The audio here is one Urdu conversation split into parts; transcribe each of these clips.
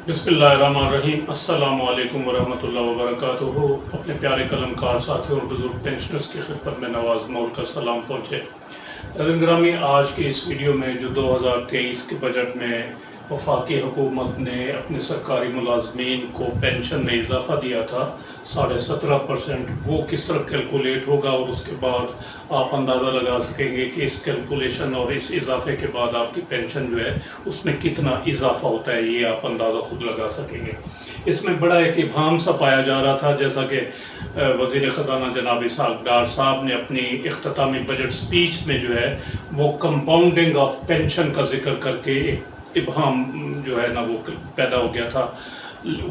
بسم اللہ الرحمن الرحیم۔ السلام علیکم ورحمۃ اللہ وبرکاتہ۔ اپنے پیارے قلم کار ساتھیوں اور بزرگ پینشنرز کی خدمت میں نواز مول کا سلام پہنچے۔ ناظرین گرامی، آج کی اس ویڈیو میں جو 2023 کے بجٹ میں وفاقی حکومت نے اپنے سرکاری ملازمین کو پینشن میں اضافہ دیا تھا 17.5%، وہ کس طرح کیلکولیٹ ہوگا اور اس کے بعد آپ اندازہ لگا سکیں گے کہ اس کیلکولیشن اور اس اضافے کے بعد آپ کی پینشن جو ہے اس میں کتنا اضافہ ہوتا ہے، یہ آپ اندازہ خود لگا سکیں گے۔ اس میں بڑا ایک ابہام سا پایا جا رہا تھا، جیسا کہ وزیر خزانہ جناب اسحاق ڈار صاحب نے اپنی اختتامی بجٹ سپیچ میں جو ہے وہ کمپاؤنڈنگ آف پینشن کا ذکر کر کے ایک ابہام جو ہے نا وہ پیدا ہو گیا تھا۔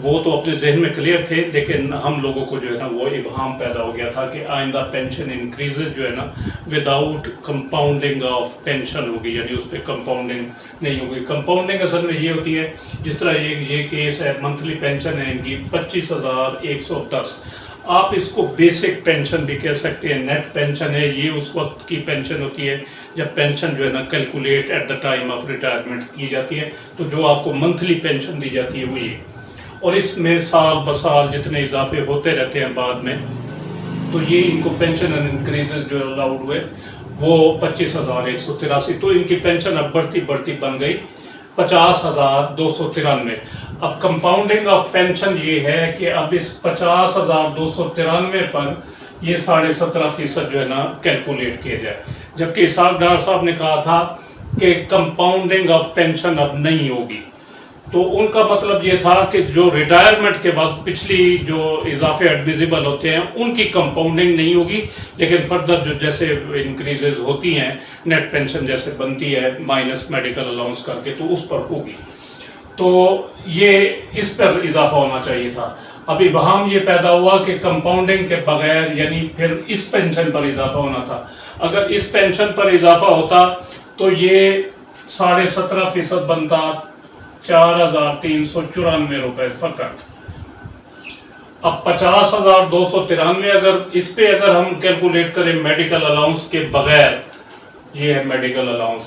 وہ تو اپنے ذہن میں کلیئر تھے، لیکن ہم لوگوں کو جو ہے نا وہ ابہام پیدا ہو گیا تھا کہ آئندہ پینشن انکریزز جو ہے نا وداؤٹ کمپاؤنڈنگ آف پینشن ہوگی، یعنی اس پہ کمپاؤنڈنگ نہیں ہوگی۔ کمپاؤنڈنگ اصل میں یہ ہوتی ہے، جس طرح یہ کیس ہے، منتھلی پینشن ہے ان کی 25,110، آپ اس کو بیسک پینشن بھی کہہ سکتے ہیں، نیٹ پینشن ہے، یہ اس وقت کی پینشن ہوتی ہے جب پینشن جو ہے نا calculate at the time of retirement کی جاتی ہے، تو جو آپ کو منتھلی پینشن دی جاتی ہے وہ یہ، اور اس میں سال بسال جتنے اضافے ہوتے رہتے ہیں بعد میں، تو یہ ان کو پینشن انکریزز جو الاؤڈ ہوئے وہ 25,183، تو ان کی پینشن اب بڑھتی بن گئی 50,293۔ اب کمپاؤنڈنگ آف پینشن یہ ہے کہ اب اس 50,293 پر یہ 17.5% جو ہے نا کیلکولیٹ کیا جائے، جبکہ اسحاق ڈار صاحب نے کہا تھا کہ کمپاؤنڈنگ آف پینشن اب نہیں ہوگی۔ تو ان کا مطلب یہ تھا کہ جو ریٹائرمنٹ کے وقت پچھلی جو اضافے ایڈمیزیبل ہوتے ہیں ان کی کمپاؤنڈنگ نہیں ہوگی، لیکن فردر جو جیسے انکریزز ہوتی ہیں، نیٹ پینشن جیسے بنتی ہے مائنس میڈیکل الاؤنس کر کے، تو اس پر ہوگی۔ تو یہ اس پر اضافہ ہونا چاہیے تھا۔ اب ابہام یہ پیدا ہوا کہ کمپاؤنڈنگ کے بغیر یعنی پھر اس پینشن پر اضافہ ہونا تھا۔ اگر اس پینشن پر اضافہ ہوتا تو یہ 17.5% بنتا 4,394 روپے فقط۔ اب 50,293 اگر ہم کیلکولیٹ کریں میڈیکل الاؤنس کے بغیر، یہ ہے میڈیکل الاؤنس،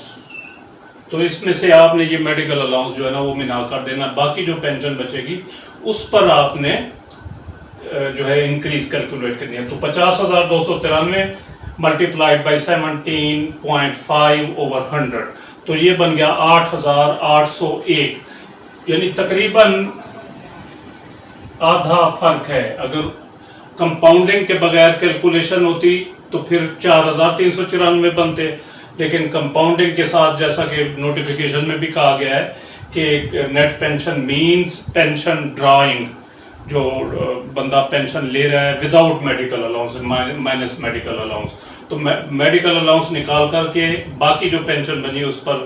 تو اس میں سے آپ نے یہ میڈیکل الاؤنس جو ہے نا وہ منا کر دینا، باقی جو پینشن بچے گی اس پر آپ نے جو ہے انکریز کیلکولیٹ کرنی ہے۔ تو 50,293 ملٹیپلائڈ بائی 17.5/100، تو یہ بن گیا 8,801، یعنی تقریباً آدھا فرق ہے۔ اگر کمپاؤنڈنگ کے بغیر کیلکولیشن ہوتی تو پھر 4,394 بنتے، لیکن کمپاؤنڈنگ کے ساتھ جیسا کہ نوٹیفیکیشن میں بھی کہا گیا ہے کہ net pension means pension drawing, جو بندہ پینشن لے رہا ہے without medical allowance minus medical allowance, تو میڈیکل الاؤنس نکال کر کے باقی جو پینشن بنی اس پر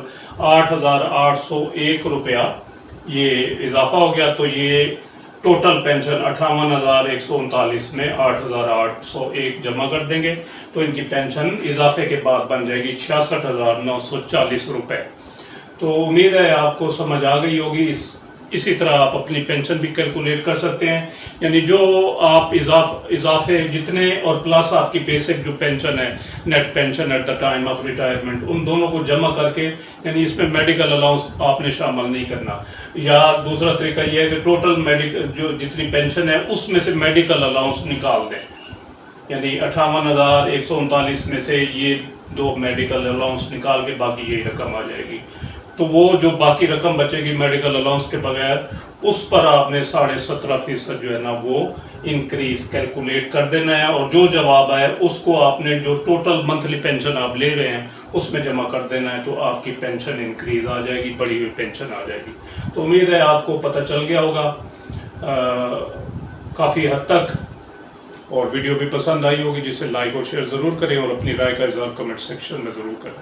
8,801 روپیہ یہ اضافہ ہو گیا، تو یہ ٹوٹل پینشن 58,139 میں 8,801 جمع کر دیں گے تو ان کی پینشن اضافے کے بعد بن جائے گی 66,940 روپے۔ تو امید ہے آپ کو سمجھ آ گئی ہوگی۔ اسی طرح آپ اپنی پینشن بھی کیلکولیٹ کر سکتے ہیں، یعنی جو آپ اضافے جتنے اور پلس آپ کی بیسک جو پینشن ہے، net pension at the time of retirement, ان دونوں کو جمع کر کے، یعنی اس میں میڈیکل الاؤنس آپ نے شامل نہیں کرنا، یا دوسرا طریقہ یہ ہے کہ ٹوٹل میڈیکل جو جتنی پینشن ہے اس میں سے میڈیکل الاؤنس نکال دیں، یعنی 58,139 میں سے یہ دو میڈیکل الاؤنس نکال کے باقی یہی رقم آ جائے گی۔ تو وہ جو باقی رقم بچے گی میڈیکل الاؤنس کے بغیر، اس پر آپ نے 17.5% جو ہے نا وہ انکریز کیلکولیٹ کر دینا ہے، اور جو جواب آئے اس کو آپ نے جو ٹوٹل منتھلی پینشن آپ لے رہے ہیں اس میں جمع کر دینا ہے، تو آپ کی پینشن انکریز آ جائے گی، بڑی ہوئی پینشن آ جائے گی۔ تو امید ہے آپ کو پتہ چل گیا ہوگا کافی حد تک، اور ویڈیو بھی پسند آئی ہوگی، جسے لائک اور شیئر ضرور کریں اور اپنی رائے کا اظہار کمنٹ سیکشن میں ضرور کریں۔